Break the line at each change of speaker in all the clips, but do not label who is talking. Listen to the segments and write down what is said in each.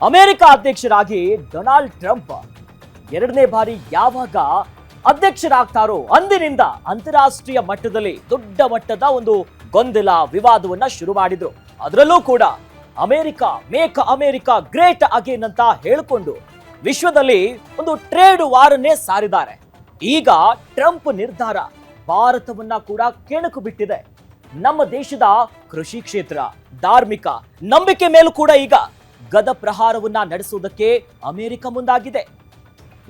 America ಅಧ್ಯಕ್ಷರಾಗಿ Donald Trump ಎರಡನೇ ಬಾರಿ ಯಾವಾಗ ಅಧ್ಯಕ್ಷರಾಗ್ತಾರೋ ಅಂದಿನಿಂದ ಅಂತಾರಾಷ್ಟ್ರೀಯ ಮಟ್ಟದಲ್ಲಿ ದೊಡ್ಡ ಮಟ್ಟದ ಒಂದು ಗೊಂದಲ ವಿವಾದವನ್ನ ಶುರು ಮಾಡಿದ್ರು. ಅದರಲ್ಲೂ ಕೂಡ ಮೇಕ್ ಅಮೆರಿಕಾ ಗ್ರೇಟ್ ಅಗೇನ್ ಅಂತ ಹೇಳಿಕೊಂಡು ವಿಶ್ವದಲ್ಲಿ ಒಂದು ಟ್ರೇಡ್ ವಾರನ್ನೇ ಸಾರಿದ್ದಾರೆ. ಈಗ ಟ್ರಂಪ್ ನಿರ್ಧಾರ ಭಾರತವನ್ನ ಕೂಡ ಕೆಣಕು ಬಿಟ್ಟಿದೆ. ನಮ್ಮ ದೇಶದ ಕೃಷಿ ಕ್ಷೇತ್ರ, ಧಾರ್ಮಿಕ ನಂಬಿಕೆ ಮೇಲೂ ಕೂಡ ಈಗ ಗದ ಪ್ರಹಾರವನ್ನ ನಡೆಸುವುದಕ್ಕೆ ಅಮೆರಿಕ ಮುಂದಾಗಿದೆ.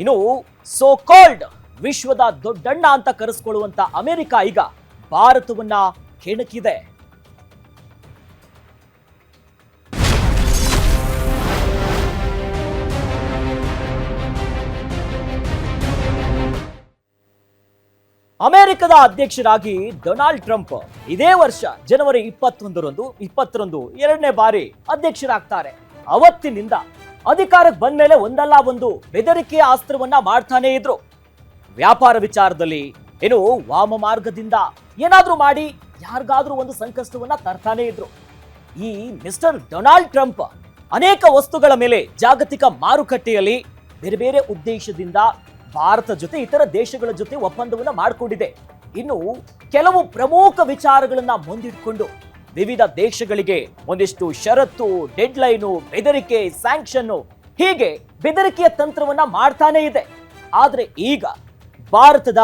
ಇನ್ನು ಸೋ ಕಾಲ್ಡ್ ವಿಶ್ವದ ದೊಡ್ಡಣ್ಣ ಅಂತ ಕರೆಸಿಕೊಳ್ಳುವಂತ ಅಮೆರಿಕ ಈಗ ಭಾರತವನ್ನ ಕೆಣಕಿದೆ. ಅಮೆರಿಕದ ಅಧ್ಯಕ್ಷರಾಗಿ ಡೊನಾಲ್ಡ್ ಟ್ರಂಪ್ ಇದೇ ವರ್ಷ ಜನವರಿ 20ರಂದು ಎರಡನೇ ಬಾರಿ ಅಧ್ಯಕ್ಷರಾಗ್ತಾರೆ. ಅವತ್ತಿನಿಂದ ಅಧಿಕಾರಕ್ಕೆ ಬಂದ ಮೇಲೆ ಒಂದಲ್ಲ ಒಂದು ಬೆದರಿಕೆಯ ಅಸ್ತ್ರವನ್ನ ಮಾಡ್ತಾನೆ ಇದ್ರು. ವ್ಯಾಪಾರ ವಿಚಾರದಲ್ಲಿ ಏನು ವಾಮ ಮಾರ್ಗದಿಂದ ಏನಾದ್ರೂ ಮಾಡಿ ಯಾರಿಗಾದ್ರೂ ಒಂದು ಸಂಕಷ್ಟವನ್ನ ತರ್ತಾನೆ ಇದ್ರು. ಈ ಮಿಸ್ಟರ್ ಡೊನಾಲ್ಡ್ ಟ್ರಂಪ್ ಅನೇಕ ವಸ್ತುಗಳ ಮೇಲೆ ಜಾಗತಿಕ ಮಾರುಕಟ್ಟೆಯಲ್ಲಿ ಬೇರೆ ಬೇರೆ ಉದ್ದೇಶದಿಂದ ಭಾರತ ಜೊತೆ ಇತರ ದೇಶಗಳ ಜೊತೆ ಒಪ್ಪಂದವನ್ನ ಮಾಡಿಕೊಂಡಿದೆ. ಇನ್ನು ಕೆಲವು ಪ್ರಮುಖ ವಿಚಾರಗಳನ್ನ ಮುಂದಿಟ್ಕೊಂಡು ವಿವಿಧ ದೇಶಗಳಿಗೆ ಒಂದಿಷ್ಟು ಷರತ್ತು, ಡೆಡ್ಲೈನು, ಬೆದರಿಕೆ, ಸ್ಯಾಂಕ್ಷನ್ ಹೀಗೆ ಬೆದರಿಕೆಯ ತಂತ್ರವನ್ನ ಮಾಡ್ತಾನೆ ಇದೆ. ಆದ್ರೆ ಈಗ ಭಾರತದ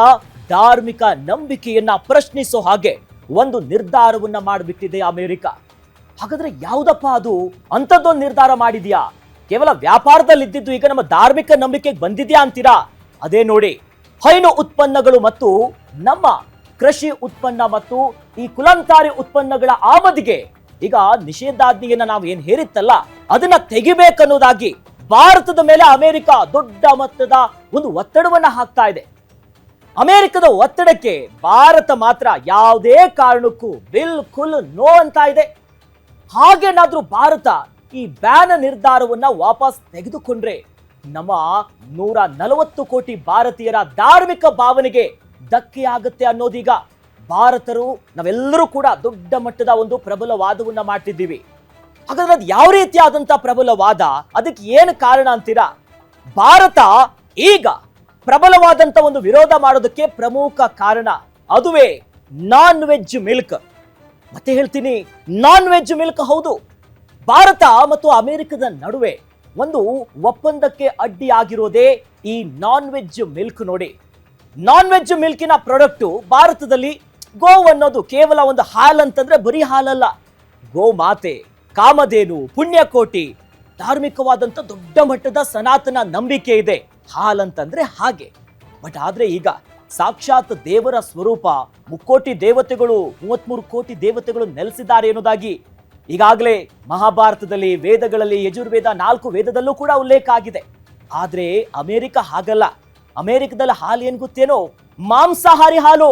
ಧಾರ್ಮಿಕ ನಂಬಿಕೆಯನ್ನ ಪ್ರಶ್ನಿಸೋ ಹಾಗೆ ಒಂದು ನಿರ್ಧಾರವನ್ನ ಮಾಡಿಬಿಟ್ಟಿದೆ ಅಮೆರಿಕ. ಹಾಗಾದ್ರೆ ಯಾವುದಪ್ಪ ಅದು? ಅಂಥದ್ದೊಂದು ನಿರ್ಧಾರ ಮಾಡಿದ್ಯಾ? ಕೇವಲ ವ್ಯಾಪಾರದಲ್ಲಿ ಇದ್ದಿದ್ದು ಈಗ ನಮ್ಮ ಧಾರ್ಮಿಕ ನಂಬಿಕೆಗೆ ಬಂದಿದ್ಯಾ ಅಂತೀರಾ? ಅದೇ ನೋಡಿ, ಹೈನು ಉತ್ಪನ್ನಗಳು ಮತ್ತು ನಮ್ಮ ಕೃಷಿ ಉತ್ಪನ್ನ ಮತ್ತು ಈ ಕುಲಂತಾರಿ ಉತ್ಪನ್ನಗಳ ಆಮದಿಗೆ ಈಗ ನಿಷೇಧಾಜ್ಞೆಯನ್ನ ನಾವು ಏನ್ ಹೇರಿತ್ತಲ್ಲ ಅದನ್ನ ತೆಗಿಬೇಕನ್ನೋದಾಗಿ ಭಾರತದ ಮೇಲೆ ಅಮೆರಿಕ ದೊಡ್ಡ ಮೊತ್ತದ ಒಂದು ಒತ್ತಡವನ್ನ ಹಾಕ್ತಾ ಇದೆ. ಅಮೆರಿಕದ ಒತ್ತಡಕ್ಕೆ ಭಾರತ ಮಾತ್ರ ಯಾವುದೇ ಕಾರಣಕ್ಕೂ ಬಿಲ್ಕುಲ್ ನೋ ಅಂತ ಇದೆ. ಹಾಗೇನಾದ್ರೂ ಭಾರತ ಈ ಬ್ಯಾನ್ ನಿರ್ಧಾರವನ್ನ ವಾಪಸ್ ತೆಗೆದುಕೊಂಡ್ರೆ ನಮ್ಮ 140 ಕೋಟಿ ಭಾರತೀಯರ ಧಾರ್ಮಿಕ ಭಾವನೆಗೆ ಧಕ್ಕೆಯಾಗುತ್ತೆ ಅನ್ನೋದೀಗ ಭಾರತರು ನಾವೆಲ್ಲರೂ ಕೂಡ ದೊಡ್ಡ ಮಟ್ಟದ ಒಂದು ಪ್ರಬಲ ವಾದವನ್ನ ಮಾಡ್ತಿದ್ದೀವಿ. ಹಾಗಾದ್ರೆ ಅದು ಯಾವ ರೀತಿಯಾದಂತ ಪ್ರಬಲ ವಾದ? ಅದಕ್ಕೆ ಏನು ಕಾರಣ ಅಂತೀರಾ? ಭಾರತ ಈಗ ಪ್ರಬಲವಾದಂತ ಒಂದು ವಿರೋಧ ಮಾಡೋದಕ್ಕೆ ಪ್ರಮುಖ ಕಾರಣ ಅದುವೇ ನಾನ್ ವೆಜ್ ಮಿಲ್ಕ್. ಮತ್ತೆ ಹೇಳ್ತೀನಿ, ನಾನ್ ವೆಜ್ ಮಿಲ್ಕ್. ಹೌದು, ಭಾರತ ಮತ್ತು ಅಮೆರಿಕದ ನಡುವೆ ಒಂದು ಒಪ್ಪಂದಕ್ಕೆ ಅಡ್ಡಿಯಾಗಿರೋದೇ ಈ ನಾನ್ ವೆಜ್ ಮಿಲ್ಕ್. ನೋಡಿ, ನಾನ್ ವೆಜ್ ಮಿಲ್ಕಿನ ಪ್ರಾಡಕ್ಟ್ ಭಾರತದಲ್ಲಿ ಗೋವ್ ಅನ್ನೋದು ಕೇವಲ ಒಂದು ಹಾಲ್ ಅಂತಂದ್ರೆ ಬರೀ ಹಾಲಲ್ಲ, ಗೋ ಮಾತೆ, ಕಾಮಧೇನು, ಪುಣ್ಯಕೋಟಿ, ಧಾರ್ಮಿಕವಾದಂತ ದೊಡ್ಡ ಮಟ್ಟದ ಸನಾತನ ನಂಬಿಕೆ ಇದೆ ಹಾಲ್ ಅಂತಂದ್ರೆ ಹಾಗೆ. ಬಟ್ ಆದ್ರೆ ಈಗ ಸಾಕ್ಷಾತ್ ದೇವರ ಸ್ವರೂಪ, 33 ಕೋಟಿ ದೇವತೆಗಳು ನೆಲೆಸಿದ್ದಾರೆ ಎನ್ನುವುದಾಗಿ ಈಗಾಗಲೇ ಮಹಾಭಾರತದಲ್ಲಿ, ವೇದಗಳಲ್ಲಿ, ಯಜುರ್ವೇದ 4 ವೇದದಲ್ಲೂ ಕೂಡ ಉಲ್ಲೇಖ ಆಗಿದೆ. ಆದ್ರೆ ಅಮೆರಿಕ ಹಾಗಲ್ಲ. ಅಮೆರಿಕದಲ್ಲಿ ಹಾಲು ಏನ್ ಗೊತ್ತೇನೋ? ಮಾಂಸಾಹಾರಿ ಹಾಲು.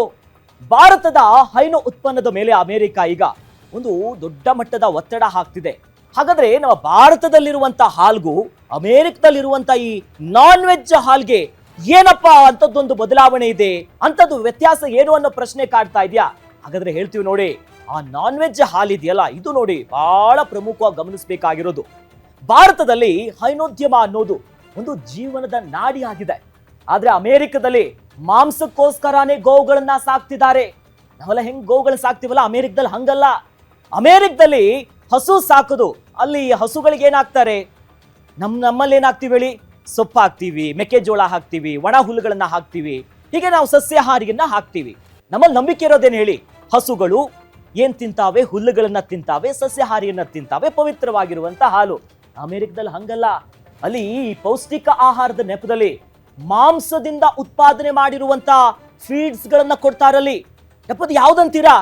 ಭಾರತದ ಹೈನು ಉತ್ಪನ್ನದ ಮೇಲೆ ಅಮೆರಿಕ ಈಗ ಒಂದು ದೊಡ್ಡ ಮಟ್ಟದ ಒತ್ತಡ ಹಾಕ್ತಿದೆ. ಹಾಗಾದ್ರೆ ನಮ್ಮ ಭಾರತದಲ್ಲಿರುವಂತ ಹಾಲ್ಗೂ ಅಮೆರಿಕದಲ್ಲಿರುವಂತ ಈ ನಾನ್ ವೆಜ್ ಹಾಲ್ಗೆ ಏನಪ್ಪಾ ಅಂತದ್ದೊಂದು ಬದಲಾವಣೆ ಇದೆ, ಅಂತದ್ದು ವ್ಯತ್ಯಾಸ ಏನು ಅನ್ನೋ ಪ್ರಶ್ನೆ ಕಾಡ್ತಾ ಇದೆಯಾ? ಹಾಗಾದ್ರೆ ಹೇಳ್ತೀವಿ ನೋಡಿ, ಆ ನಾನ್ ವೆಜ್ ಹಾಲ್ ಇದೆಯಲ್ಲ, ಇದು ನೋಡಿ ಬಹಳ ಪ್ರಮುಖವಾಗಿ ಗಮನಿಸಬೇಕಾಗಿರೋದು. ಭಾರತದಲ್ಲಿ ಹೈನೋದ್ಯಮ ಅನ್ನೋದು ಒಂದು ಜೀವನದ ನಾಡಿ ಆಗಿದೆ. ಆದ್ರೆ ಅಮೆರಿಕದಲ್ಲಿ ಮಾಂಸಕ್ಕೋಸ್ಕರನೇ ಗೋವುಗಳನ್ನ ಸಾಕ್ತಿದ್ದಾರೆ. ನಾವೆಲ್ಲ ಹೆಂಗ್ ಗೋವುಗಳನ್ನ ಸಾಕ್ತಿವಲ್ಲ, ಅಮೆರಿಕದಲ್ಲಿ ಹಂಗಲ್ಲ. ಅಮೆರಿಕದಲ್ಲಿ ಹಸು ಸಾಕೋದು, ಅಲ್ಲಿ ಹಸುಗಳಿಗೆ ಏನಾಗ್ತಾರೆ, ನಮ್ಮಲ್ಲಿ ಏನಾಗ್ತೀವಿ ಹೇಳಿ? ಸೊಪ್ಪು ಹಾಕ್ತೀವಿ, ಮೆಕ್ಕೆಜೋಳ ಹಾಕ್ತೀವಿ, ಒಣ ಹುಲ್ಲುಗಳನ್ನ ಹಾಕ್ತೀವಿ, ಹೀಗೆ ನಾವು ಸಸ್ಯಾಹಾರಿಯನ್ನ ಹಾಕ್ತೀವಿ. ನಮ್ಮಲ್ಲಿ ನಂಬಿಕೆ ಇರೋದೇನು ಹೇಳಿ? ಹಸುಗಳು ಏನ್ ತಿಂತಾವೆ? ಹುಲ್ಲುಗಳನ್ನ ತಿಂತಾವೆ, ಸಸ್ಯಾಹಾರಿಯನ್ನ ತಿಂತಾವೆ, ಪವಿತ್ರವಾಗಿರುವಂತ ಹಾಲು. ಅಮೆರಿಕದಲ್ಲಿ ಹಂಗಲ್ಲ. ಅಲ್ಲಿ ಪೌಷ್ಟಿಕ ಆಹಾರದ ನೆಪದಲ್ಲಿ ಮಾಂಸದಿಂದ ಉತ್ಪಾದನೆ ಮಾಡಿರುವಂತ ಫೀಡ್ಸ್ ಗಳನ್ನ ಕೊಡ್ತಾರಲ್ಲಿ. ನೆಪದ ಯಾವ್ದಂತೀರಾ?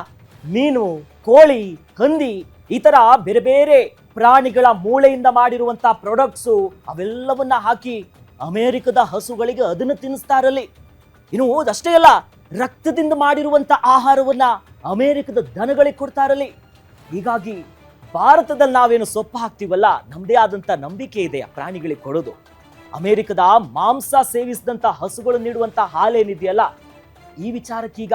ಮೀನು, ಕೋಳಿ, ಹಂದಿ, ಈ ತರ ಬೇರೆ ಬೇರೆ ಪ್ರಾಣಿಗಳ ಮೂಳೆಯಿಂದ ಮಾಡಿರುವಂತ ಪ್ರಾಡಕ್ಟ್ಸು ಅವೆಲ್ಲವನ್ನ ಹಾಕಿ ಅಮೆರಿಕದ ಹಸುಗಳಿಗೆ ಅದನ್ನು ತಿನ್ನಿಸ್ತಾರಲ್ಲಿ. ಇನ್ನು ಅದಷ್ಟೇ ಅಲ್ಲ, ರಕ್ತದಿಂದ ಮಾಡಿರುವಂತ ಆಹಾರವನ್ನ ಅಮೆರಿಕದ ದನಗಳಿಗೆ ಕೊಡ್ತಾರಲ್ಲಿ. ಹೀಗಾಗಿ ಭಾರತದಲ್ಲಿ ನಾವೇನು ಸೊಪ್ಪು ಹಾಕ್ತೀವಲ್ಲ, ನಮ್ಮದೇ ಆದಂತ ನಂಬಿಕೆ ಇದೆ ಆ ಪ್ರಾಣಿಗಳಿಗೆ ಕೊಡೋದು. ಅಮೆರಿಕದ ಮಾಂಸ ಸೇವಿಸಿದಂತ ಹಸುಗಳು ನೀಡುವಂತ ಹಾಲೇನಿದೆಯಲ್ಲ, ಈ ವಿಚಾರಕ್ಕೀಗ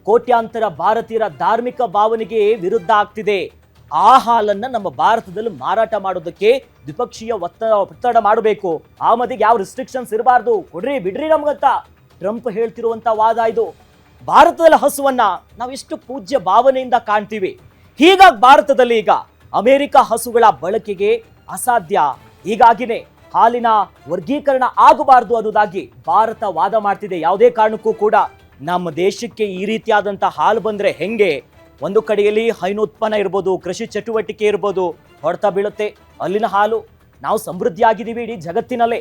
ಕೋಟ್ಯಾಂತರ ಭಾರತೀಯರ ಧಾರ್ಮಿಕ ಭಾವನೆಗೆ ವಿರುದ್ಧ ಆಗ್ತಿದೆ. ಆ ಹಾಲನ್ನ ನಮ್ಮ ಭಾರತದಲ್ಲಿ ಮಾರಾಟ ಮಾಡೋದಕ್ಕೆ ದ್ವಿಪಕ್ಷೀಯ ಒತ್ತಡ ಮಾಡಬೇಕು, ಆಮದಿಗೆ ಯಾವ ರಿಸ್ಟ್ರಿಕ್ಷನ್ಸ್ ಇರಬಾರ್ದು, ಕೊಡ್ರಿ ಬಿಡ್ರಿ ನಮ್ಗಂತ ಟ್ರಂಪ್ ಹೇಳ್ತಿರುವಂತ ವಾದ ಇದು. ಭಾರತದಲ್ಲಿ ಹಸುವನ್ನ ನಾವು ಎಷ್ಟು ಪೂಜ್ಯ ಭಾವನೆಯಿಂದ ಕಾಣ್ತೀವಿ, ಹೀಗಾಗಿ ಭಾರತದಲ್ಲಿ ಈಗ ಅಮೆರಿಕ ಹಸುಗಳ ಬಳಕೆಗೆ ಅಸಾಧ್ಯ, ಹೀಗಾಗಿನೇ ಹಾಲಿನ ವರ್ಗೀಕರಣ ಆಗಬಾರದು ಅನ್ನೋದಾಗಿ ಭಾರತ ವಾದ ಮಾಡ್ತಿದೆ. ಯಾವುದೇ ಕಾರಣಕ್ಕೂ ಕೂಡ ನಮ್ಮ ದೇಶಕ್ಕೆ ಈ ರೀತಿಯಾದಂಥ ಹಾಲು ಬಂದ್ರೆ ಹೆಂಗೆ, ಒಂದು ಕಡೆಯಲ್ಲಿ ಹೈನೋತ್ಪನ್ನ ಇರ್ಬೋದು, ಕೃಷಿ ಚಟುವಟಿಕೆ ಇರ್ಬೋದು, ಹೊಡೆತ ಬೀಳುತ್ತೆ. ಅಲ್ಲಿನ ಹಾಲು ನಾವು ಸಮೃದ್ಧಿಯಾಗಿದ್ದೀವಿ ಇಡೀ ಜಗತ್ತಿನಲ್ಲೇ,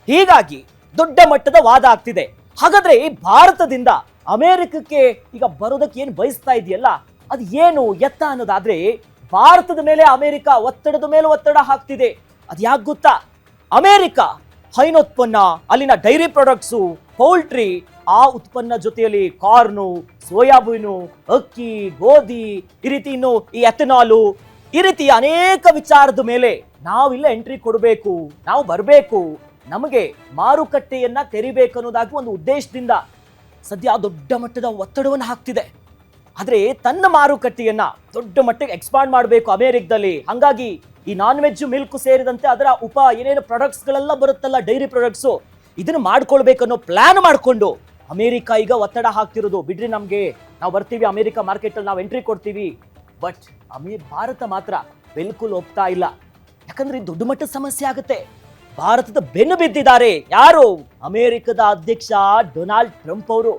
ಹೀಗಾಗಿ ದೊಡ್ಡ ಮಟ್ಟದ ವಾದ ಆಗ್ತಿದೆ. ಹಾಗಾದ್ರೆ ಭಾರತದಿಂದ ಅಮೆರಿಕಕ್ಕೆ ಈಗ ಬರೋದಕ್ಕೆ ಏನು ಬಯಸ್ತಾ ಇದೆಯಲ್ಲ, ಅದು ಏನು ಎತ್ತ ಅನ್ನೋದಾದ್ರೆ ಭಾರತದ ಮೇಲೆ ಅಮೆರಿಕ ಒತ್ತಡದ ಮೇಲೆ ಒತ್ತಡ ಹಾಕ್ತಿದೆ. ಅದು ಯಾಕೆ ಗೊತ್ತಾ? ಅಮೆರಿಕ ಹೈನೋತ್ಪನ್ನ, ಅಲ್ಲಿನ ಡೈರಿ ಪ್ರಾಡಕ್ಟ್ಸು, ಪೌಲ್ಟ್ರಿ, ಆ ಉತ್ಪನ್ನ ಜೊತೆಯಲ್ಲಿ ಕಾರ್ನು, ಸೋಯಾಬೀನು, ಅಕ್ಕಿ, ಗೋಧಿ, ಈ ರೀತಿ ಇನ್ನು ಈ ಎಥನಾಲು, ಈ ರೀತಿ ಅನೇಕ ವಿಚಾರದ ಮೇಲೆ ನಾವಿಲ್ಲ ಎಂಟ್ರಿ ಕೊಡಬೇಕು, ನಾವು ಬರಬೇಕು, ನಮಗೆ ಮಾರುಕಟ್ಟೆಯನ್ನ ತೆರಿಬೇಕು ಅನ್ನೋದಾಗಿ ಒಂದು ಉದ್ದೇಶದಿಂದ ಸದ್ಯ ದೊಡ್ಡ ಮಟ್ಟದ ಒತ್ತಡವನ್ನು ಹಾಕ್ತಿದೆ. ಆದ್ರೆ ತನ್ನ ಮಾರುಕಟ್ಟೆಯನ್ನ ದೊಡ್ಡ ಮಟ್ಟಕ್ಕೆ ಎಕ್ಸ್ಪಾಂಡ್ ಮಾಡಬೇಕು ಅಮೆರಿಕದಲ್ಲಿ. ಹಂಗಾಗಿ ಈ ನಾನ್ ವೆಜ್ ಮಿಲ್ಕ್ ಸೇರಿದಂತೆ ಅದರ ಏನೇನು ಪ್ರಾಡಕ್ಟ್ಸ್ ಗಳೆಲ್ಲ ಬರುತ್ತಲ್ಲ, ಡೈರಿ ಪ್ರಾಡಕ್ಟ್ಸು, ಇದನ್ನು ಮಾಡ್ಕೊಳ್ಬೇಕು ಅನ್ನೋ ಪ್ಲಾನ್ ಮಾಡಿಕೊಂಡು ಅಮೆರಿಕ ಈಗ ಒತ್ತಡ ಹಾಕ್ತಿರೋದು. ಬಿಡ್ರಿ, ನಮ್ಗೆ ನಾವು ಬರ್ತೀವಿ, ಅಮೆರಿಕ ಮಾರ್ಕೆಟ್ ಅಲ್ಲಿ ನಾವು ಎಂಟ್ರಿ ಕೊಡ್ತೀವಿ. ಬಟ್ ಭಾರತ ಮಾತ್ರ ಬಿಲ್ಕುಲ್ ಒಪ್ತಾ ಇಲ್ಲ. ಯಾಕಂದ್ರೆ ಇದು ದೊಡ್ಡ ಮಟ್ಟದ ಸಮಸ್ಯೆ ಆಗುತ್ತೆ. ಭಾರತದ ಬೆನ್ನು ಬಿದ್ದಿದ್ದಾರೆ ಯಾರು? ಅಮೆರಿಕದ ಅಧ್ಯಕ್ಷ ಡೊನಾಲ್ಡ್ ಟ್ರಂಪ್ ಅವರು.